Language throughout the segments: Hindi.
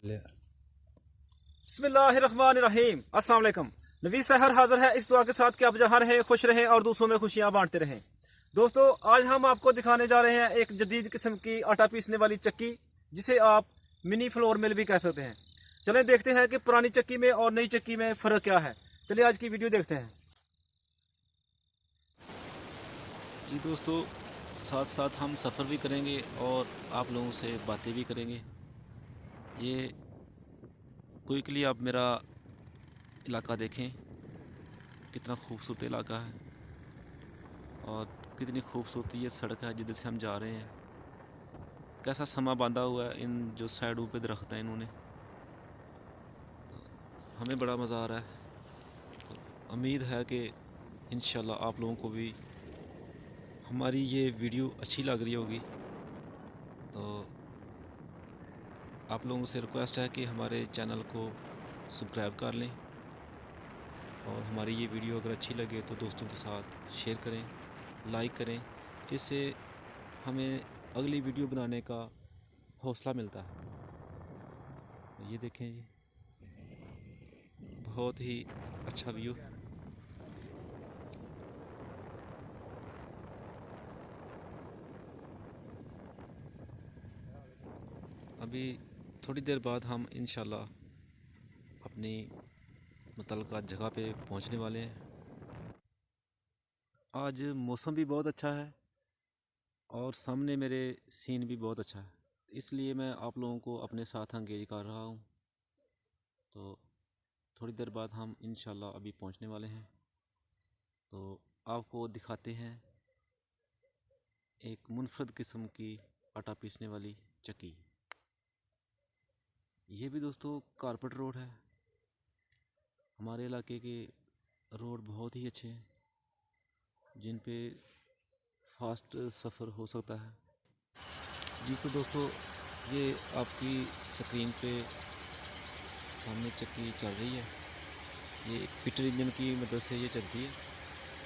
बिस्मिल्लाहिर्रहमानिर्रहीम। अस्सलाम वालेकुम। नवी सहर हाजिर है इस दुआ के साथ कि आप जहाँ रहें खुश रहें और दूसरों में खुशियाँ बांटते रहें। दोस्तों, आज हम आपको दिखाने जा रहे हैं एक जदीद किस्म की आटा पीसने वाली चक्की, जिसे आप मिनी फ्लोर मिल भी कह सकते हैं। चलें देखते हैं कि पुरानी चक्की में और नई चक्की में फ़र्क क्या है। चलिए आज की वीडियो देखते हैं। जी दोस्तों, साथ साथ हम सफ़र भी करेंगे और आप लोगों से बातें भी करेंगे। ये क्विकली आप मेरा इलाका देखें, कितना खूबसूरत इलाका है और कितनी खूबसूरती ये सड़क है जिधर से हम जा रहे हैं। कैसा समा बांधा हुआ है, इन जो साइडों पे दरख्त हैं इन्होंने, तो हमें बड़ा मज़ा आ रहा है। तो उम्मीद है कि इंशाल्लाह आप लोगों को भी हमारी ये वीडियो अच्छी लग रही होगी। तो आप लोगों से रिक्वेस्ट है कि हमारे चैनल को सब्सक्राइब कर लें और हमारी ये वीडियो अगर अच्छी लगे तो दोस्तों के साथ शेयर करें, लाइक करें। इससे हमें अगली वीडियो बनाने का हौसला मिलता है। ये देखें, ये बहुत ही अच्छा व्यू। अभी थोड़ी देर बाद हम इंशाल्लाह अपनी मुतल्लका जगह पे पहुंचने वाले हैं। आज मौसम भी बहुत अच्छा है और सामने मेरे सीन भी बहुत अच्छा है, इसलिए मैं आप लोगों को अपने साथ एंगेज कर रहा हूँ। तो थोड़ी देर बाद हम इंशाल्लाह अभी पहुंचने वाले हैं। तो आपको दिखाते हैं एक मुनफरद किस्म की आटा पीसने वाली चक्की। ये भी दोस्तों कारपेट रोड है। हमारे इलाके के रोड बहुत ही अच्छे हैं जिन पे फास्ट सफ़र हो सकता है। जी तो दोस्तों, ये आपकी स्क्रीन पे सामने चक्की चल रही है। ये पीटर इंजन की मदद से ये चलती है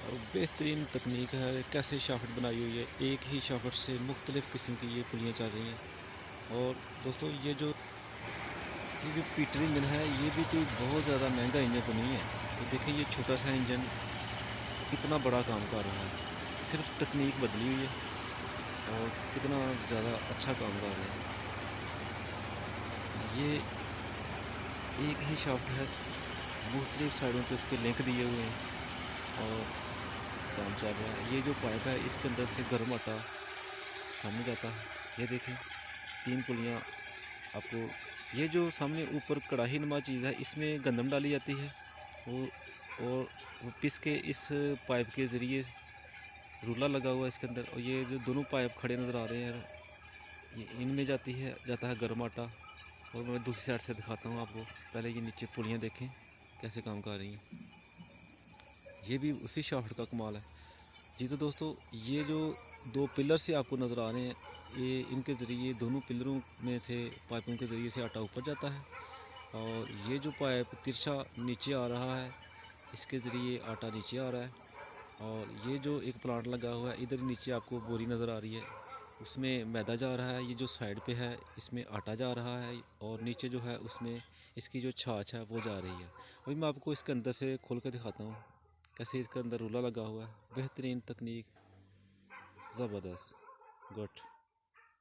और बेहतरीन तकनीक है। कैसे शाफ्ट बनाई हुई है, एक ही शाफ्ट से मुख्तलिफ़ किस्म की ये पुलियाँ चल रही हैं। और दोस्तों, ये जो पीटर इंजन है, ये भी कोई बहुत ज़्यादा महंगा इंजन तो नहीं है। तो देखिए, ये छोटा सा इंजन कितना बड़ा काम कर रहा है। सिर्फ तकनीक बदली हुई है और कितना ज़्यादा अच्छा काम कर रहा है। ये एक ही शाफ्ट है, मुख्तलिफ साइडों पे उसके लिंक दिए हुए हैं और काम चल रहा है। ये जो पाइप है, इसके अंदर से गर्म आटा सामने जाता है। ये देखें, 3 पुलियाँ आपको। ये जो सामने ऊपर कढ़ाई नुमा चीज़ है, इसमें गंदम डाली जाती है वो पिस के इस पाइप के ज़रिए रूला लगा हुआ है इसके अंदर। और ये जो दोनों पाइप खड़े नज़र आ रहे हैं, ये इनमें जाता है गर्म आटा। और मैं दूसरी साइड से दिखाता हूँ आपको। पहले ये नीचे पुलियाँ देखें कैसे काम कर रही हैं। ये भी उसी शाफ्ट का कमाल है। जी तो दोस्तों, ये जो 2 पिलर से आपको नज़र आ रहे हैं, ये इनके ज़रिए, दोनों पिलरों में से पाइपों के ज़रिए से आटा ऊपर जाता है और ये जो पाइप तिरछा नीचे आ रहा है, इसके ज़रिए आटा नीचे आ रहा है। और ये जो एक प्लांट लगा हुआ है, इधर नीचे आपको बोरी नज़र आ रही है, उसमें मैदा जा रहा है। ये जो साइड पे है, इसमें आटा जा रहा है और नीचे जो है उसमें इसकी जो छाछ है वो जा रही है। अभी मैं आपको इसके अंदर से खोल कर दिखाता हूँ कैसे इसके अंदर रूला लगा हुआ है। बेहतरीन तकनीक, ज़बरदस्त, गुड।